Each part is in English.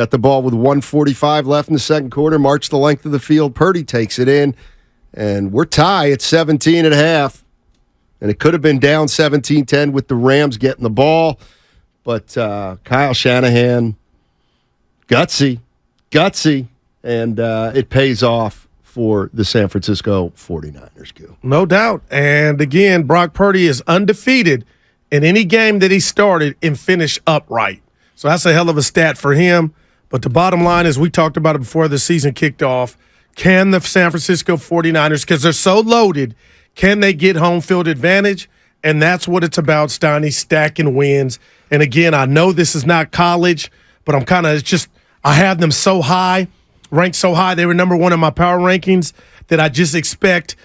Got the ball with 1:45 left in the second quarter, marched the length of the field. Purdy takes it in, and we're tied at 17 at half. And it could have been down 17-10 with the Rams getting the ball. But Kyle Shanahan, gutsy, and it pays off for the San Francisco 49ers. No doubt. And again, Brock Purdy is undefeated in any game that he started and finished upright. So that's a hell of a stat for him. But the bottom line is, we talked about it before the season kicked off, can the San Francisco 49ers, because they're so loaded, can they get home field advantage? And that's what it's about, Steiny, stacking wins. And again, I know this is not college, but I'm kind of I have them so high, ranked so high. They were number one in my power rankings that I didn't expect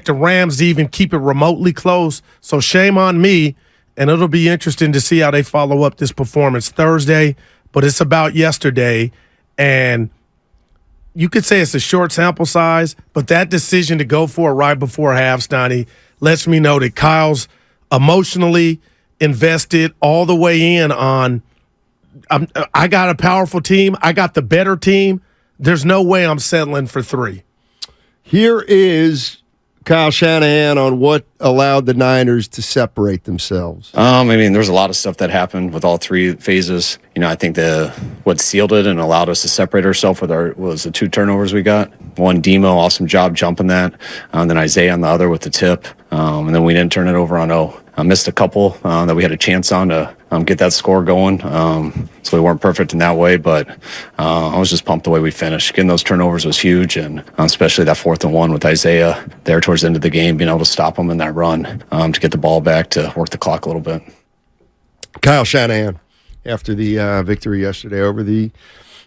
the Rams to even keep it remotely close. So shame on me, and it'll be interesting to see how they follow up this performance Thursday. But it's about yesterday, and you could say it's a short sample size, but that decision to go for it right before half, Steiny, lets me know that Kyle's emotionally invested all the way in on, I got a powerful team. I got the better team. There's no way I'm settling for 3. Here is Kyle Shanahan on what allowed the Niners to separate themselves. There's a lot of stuff that happened with all 3 phases. I think what sealed it and allowed us to separate ourselves was the 2 turnovers we got. One, Demo, awesome job jumping that. Then Isaiah on the other with the tip. And then we didn't turn it over on O. I missed a couple that we had a chance on to get that score going. So we weren't perfect in that way, but I was just pumped the way we finished. Getting those turnovers was huge, and especially that 4th and 1 with Isaiah there towards the end of the game, being able to stop them in that run to get the ball back to work the clock a little bit. Kyle Shanahan after the victory yesterday over the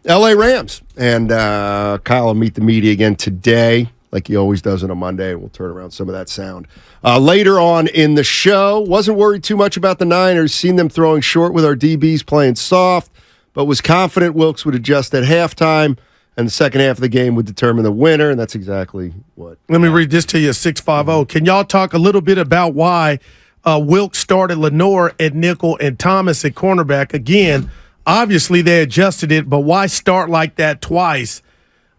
L.A. Rams. And Kyle will meet the media again today, like he always does on a Monday. We'll turn around some of that sound later on in the show. Wasn't worried too much about the Niners. Seen them throwing short with our DBs playing soft, but was confident Wilks would adjust at halftime, and the second half of the game would determine the winner, and that's exactly what. Let me read this to you, 650. Can y'all talk a little bit about why Wilks started Lenore at nickel and Thomas at cornerback? Again, obviously they adjusted it, but why start like that twice?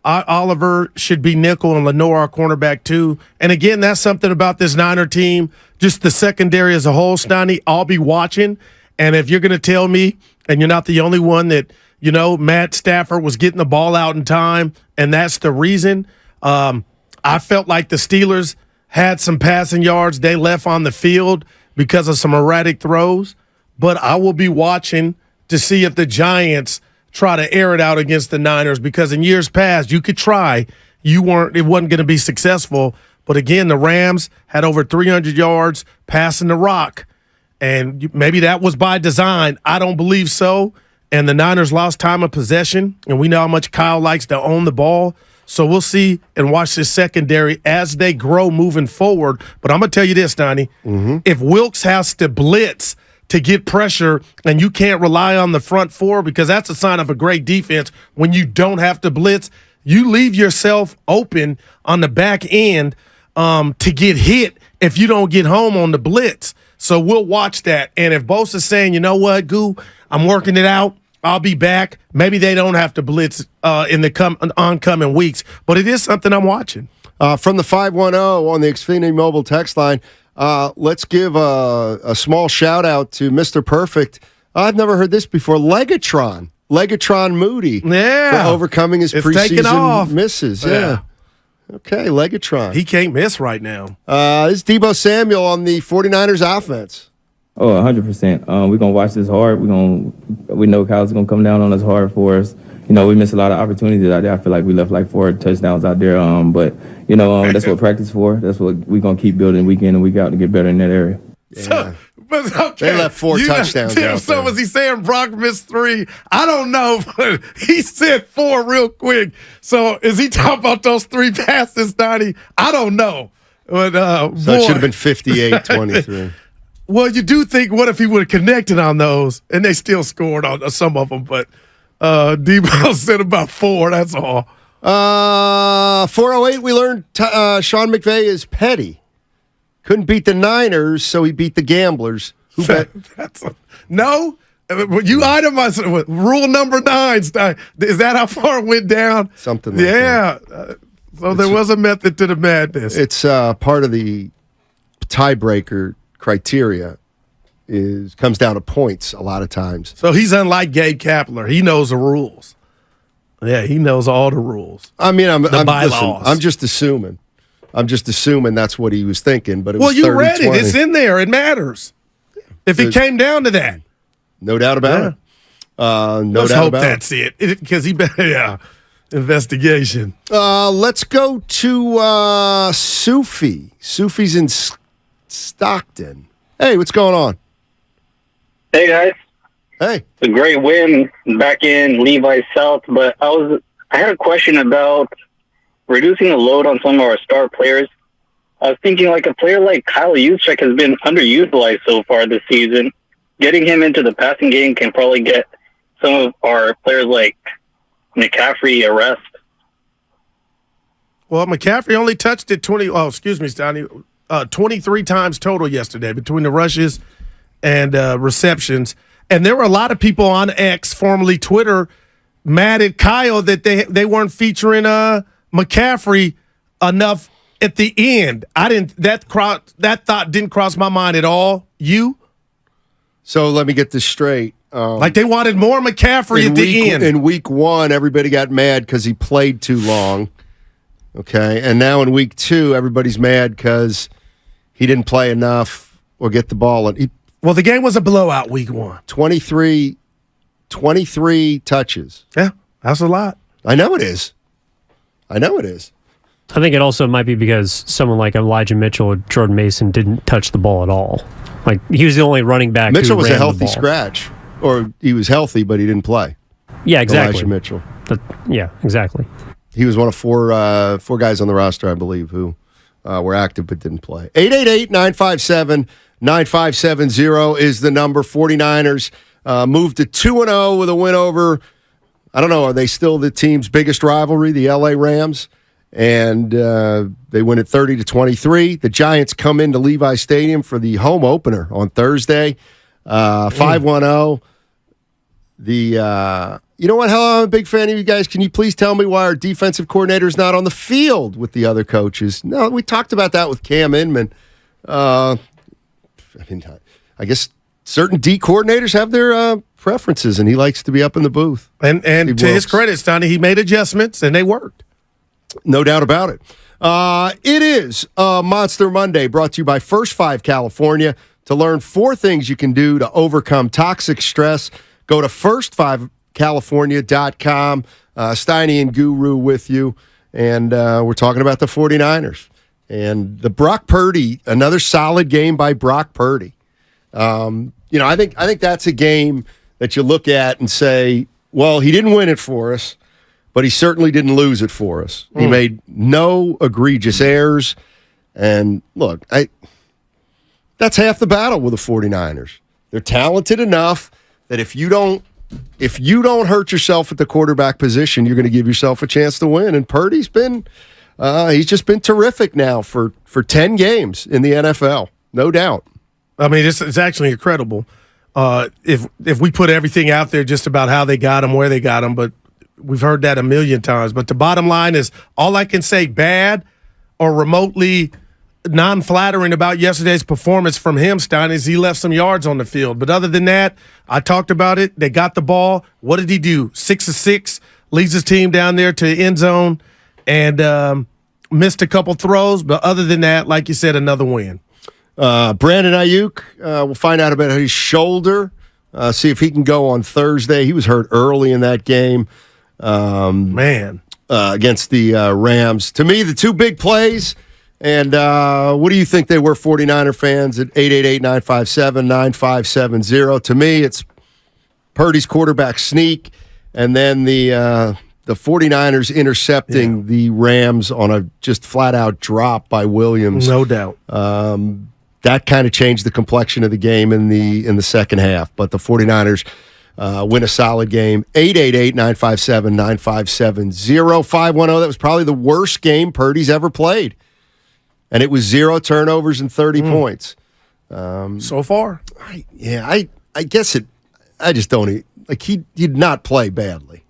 Oliver should be nickel and Lenore our cornerback too. And again, that's something about this Niner team, just the secondary as a whole, Steiny. I'll be watching. And if you're going to tell me, and you're not the only one, that, Matt Stafford was getting the ball out in time, and that's the reason, I felt like the Steelers had some passing yards they left on the field because of some erratic throws. But I will be watching to see if the Giants try to air it out against the Niners, because in years past you could try. It wasn't going to be successful. But again, the Rams had over 300 yards passing the rock, and maybe that was by design. I don't believe so. And the Niners lost time of possession, and we know how much Kyle likes to own the ball. So we'll see and watch this secondary as they grow moving forward. But I'm going to tell you this, Donnie. Mm-hmm. If Wilks has to blitz to get pressure, and you can't rely on the front 4, because that's a sign of a great defense when you don't have to blitz, you leave yourself open on the back end to get hit if you don't get home on the blitz. So we'll watch that. And if Bosa's saying, you know what, Goo, I'm working it out, I'll be back, maybe they don't have to blitz in the oncoming weeks. But it is something I'm watching. From the 510 on the Xfinity Mobile text line, let's give a small shout-out to Mr. Perfect. I've never heard this before. Legatron Moody. Yeah. For overcoming his preseason misses. Yeah. Okay, Legatron. He can't miss right now. This is Deebo Samuel on the 49ers offense. Oh, 100%. We're going to watch this hard. We know Kyle's going to come down on us hard for us. We missed a lot of opportunities out there. I feel like we left like 4 touchdowns out there. But that's what practice for. That's what we're going to keep building week in and week out to get better in that area. Yeah. So, okay. They left 4 touchdowns out So there. was he saying Brock missed 3? I don't know, but he said 4 real quick. So is he talking about those 3 passes, Donnie? I don't know. But, so it should have been 58-23. Well, you do think, what if he would have connected on those, and they still scored on some of them, but Debo said about 4, that's all. 408, we learned Sean McVay is petty. Couldn't beat the Niners, so he beat the gamblers. Who bet? No, You itemized rule number 9. Is that how far it went down? Something like that. Yeah. So there was a method to the madness. It's part of the tiebreaker criteria comes down to points a lot of times. So he's unlike Gabe Kapler. He knows the rules. Yeah, he knows all the rules. I mean, bylaws. Listen, I'm just assuming. That's what he was thinking. But it was you 30, read it. 20. It's in there. It matters. If it came down to that. No doubt about it. Let's hope that's it. Because investigation. Let's go to Sufi. Sufi's in Stockton. Hey, what's going on? Hey guys, Hey. it's a great win back in Levi South, but I had a question about reducing the load on some of our star players. I was thinking like a player like Kyle Juszczyk has been underutilized so far this season. Getting him into the passing game can probably get some of our players like McCaffrey a rest. Well, McCaffrey only touched it 23 times total yesterday between the rushes and receptions. And there were a lot of people on X, formerly Twitter, mad at Kyle that they weren't featuring McCaffrey enough at the end. That thought didn't cross my mind at all. You? So let me get this straight. Like they wanted more McCaffrey at the end. In week 1, everybody got mad because he played too long. Okay, and now in week 2, everybody's mad because he didn't play enough or get the ball. Well, the game was a blowout week 1. 23 touches. Yeah, that's a lot. I know it is. I think it also might be because someone like Elijah Mitchell or Jordan Mason didn't touch the ball at all. Like, he was the only running back Mitchell who was ran a healthy the ball. scratch. Or he was healthy, but he didn't play. Yeah, exactly. Elijah Mitchell. Yeah, exactly. He was one of four guys on the roster, I believe, who were active but didn't play. 888-957-9570 is the number. 49ers moved to 2-0 with a win over, I don't know, are they still the team's biggest rivalry, the LA Rams? And they win at 30-23. The Giants come into Levi Stadium for the home opener on Thursday, 5-1-0. You know what? Hell, I'm a big fan of you guys. Can you please tell me why our defensive coordinator is not on the field with the other coaches? No, we talked about that with Cam Inman. I guess certain D coordinators have their preferences, and he likes to be up in the booth. And to his credit, Steiny, he made adjustments, and they worked. No doubt about it. It is Monster Monday, brought to you by First 5 California. To learn 4 things you can do to overcome toxic stress, go to first5california.com. Steiny and Guru with you, and we're talking about the 49ers. And the Brock Purdy, another solid game by Brock Purdy. I think that's a game that you look at and say, well, he didn't win it for us, but he certainly didn't lose it for us. He made no egregious errors. And look, that's half the battle with the 49ers. They're talented enough that if you don't hurt yourself at the quarterback position, you're going to give yourself a chance to win. And Purdy's been he's just been terrific now for 10 games in the NFL. No doubt. I mean, it's actually incredible. If we put everything out there just about how they got him, where they got him, but we've heard that a million times. But the bottom line is, all I can say bad or remotely non-flattering about yesterday's performance from him, Stein, is he left some yards on the field. But other than that, I talked about it. They got the ball. What did he do? 6 of 6, leads his team down there to the end zone, and missed a couple throws. But other than that, like you said, another win. Brandon Ayuk, we'll find out about his shoulder, see if he can go on Thursday. He was hurt early in that game against the Rams. To me, the 2 big plays, and what do you think they were, 49er fans, at 888-957-9570? To me, it's Purdy's quarterback sneak, and then the 49ers intercepting the Rams on a just flat-out drop by Williams. No doubt. That kind of changed the complexion of the game in the second half. But the 49ers win a solid game. 888-957-9570. 510, that was probably the worst game Purdy's ever played. And it was 0 turnovers and 30 points. So far. I guess I just don't like he did not play badly.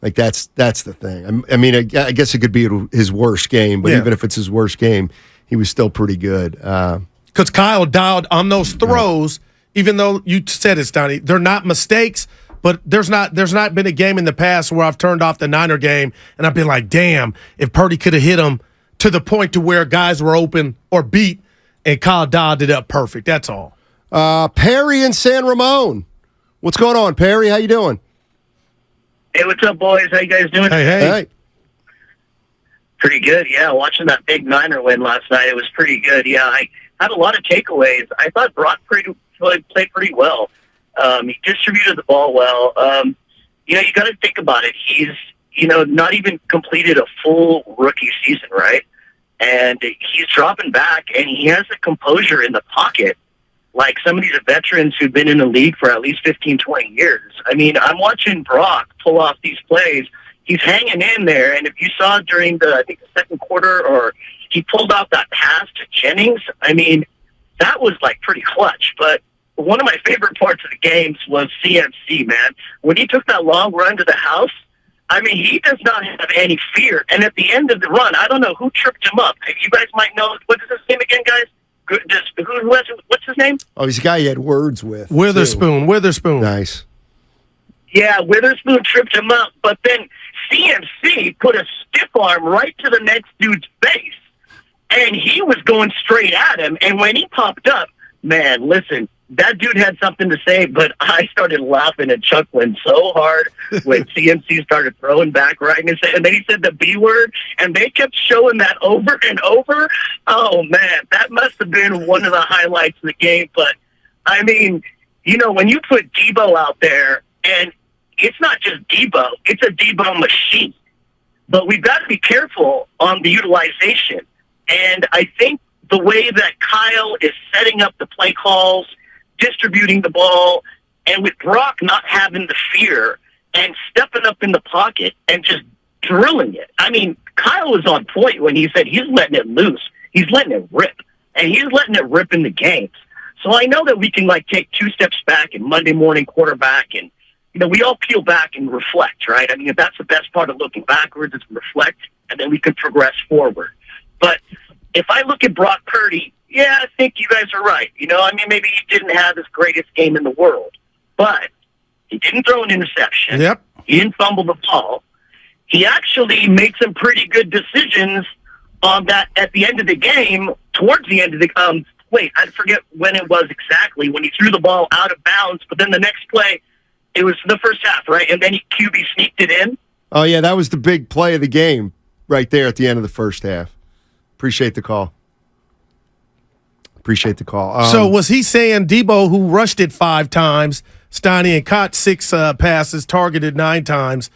Like that's the thing. I mean, I guess it could be his worst game, but even if it's his worst game, he was still pretty good. Because Kyle dialed on those throws, even though you said it, Steiny, they're not mistakes. But there's not been a game in the past where I've turned off the Niner game and I've been like, damn, if Purdy could have hit him to the point to where guys were open or beat, and Kyle dialed it up perfect. That's all. Perry in San Ramon. What's going on, Perry? How you doing? Hey, what's up, boys? How you guys doing? Hey. Pretty good, yeah. Watching that big Niner win last night, it was pretty good. Yeah, I had a lot of takeaways. I thought Brock played pretty well. He distributed the ball well. You got to think about it. He's, not even completed a full rookie season, right? And he's dropping back, and he has a composure in the pocket like some of these veterans who've been in the league for at least 15, 20 years. I mean, I'm watching Brock pull off these plays. He's hanging in there, and if you saw during the second quarter, or he pulled off that pass to Jennings, I mean, that was, pretty clutch. But one of my favorite parts of the games was CMC, man. When he took that long run to the house, I mean, he does not have any fear. And at the end of the run, I don't know who tripped him up. You guys might know. What is his name again, guys? What's his name? Oh, he's a guy he had words with. Witherspoon. Nice. Yeah, Witherspoon tripped him up, but then CMC put a stiff arm right to the next dude's face, and he was going straight at him. And when he popped up, man, listen, that dude had something to say, but I started laughing and chuckling so hard when CMC started throwing back right in his head. And then he said the B word, and they kept showing that over and over. Oh, man, that must have been one of the highlights of the game. But, I mean, when you put Debo out there, and it's not just Debo, it's a Debo machine. But we've got to be careful on the utilization. And I think the way that Kyle is setting up the play calls, distributing the ball, and with Brock not having the fear and stepping up in the pocket and just drilling it. I mean, Kyle was on point when he said he's letting it loose. He's letting it rip. And he's letting it rip in the games. So I know that we can, take 2 steps back and Monday morning quarterback, and, we all peel back and reflect, right? I mean, if that's the best part of looking backwards, is reflect, and then we can progress forward. But if I look at Brock Purdy, yeah, I think you guys are right. Maybe he didn't have his greatest game in the world, but he didn't throw an interception. Yep. He didn't fumble the ball. He actually made some pretty good decisions on that at the end of the game, towards the end of the I forget when it was exactly, when he threw the ball out of bounds, but then the next play, it was the first half, right? And then QB sneaked it in. Oh, yeah, that was the big play of the game right there at the end of the first half. Appreciate the call. So was he saying Debo, who rushed it 5 times, Steiny, and caught 6 passes, targeted 9 times,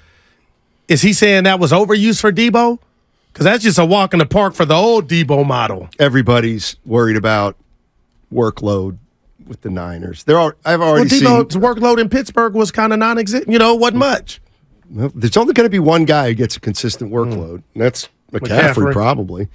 is he saying that was overuse for Debo? Because that's just a walk in the park for the old Debo model. Everybody's worried about workload with the Niners. I've already seen Debo's workload in Pittsburgh was kind of non-existent. Wasn't much. Well, there's only going to be one guy who gets a consistent workload, and that's McCaffrey. Probably.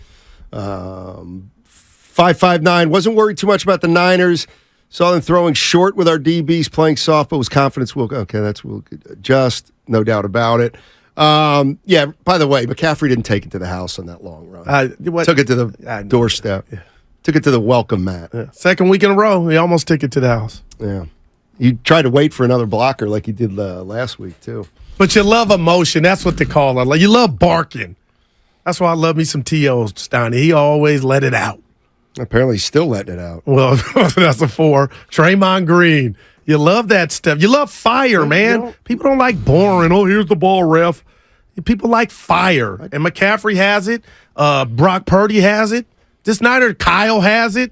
559 wasn't worried too much about the Niners. Saw them throwing short with our DBs, playing soft, but was confident we'll adjust, no doubt about it. Yeah, by the way, McCaffrey didn't take it to the house on that long run. Took it to the doorstep. Yeah. Took it to the welcome mat. Yeah. Second week in a row, he almost took it to the house. Yeah. You tried to wait for another blocker like he did last week, too. But you love emotion. That's what they call it. You love barking. That's why I love me some T.O.'s, Steiny. He always let it out. Apparently he's still letting it out. Well, that's a 4. Draymond Green. You love that stuff. You love fire, man. People don't like boring. Oh, here's the ball, ref. People like fire. And McCaffrey has it. Brock Purdy has it. This Niner, Kyle has it.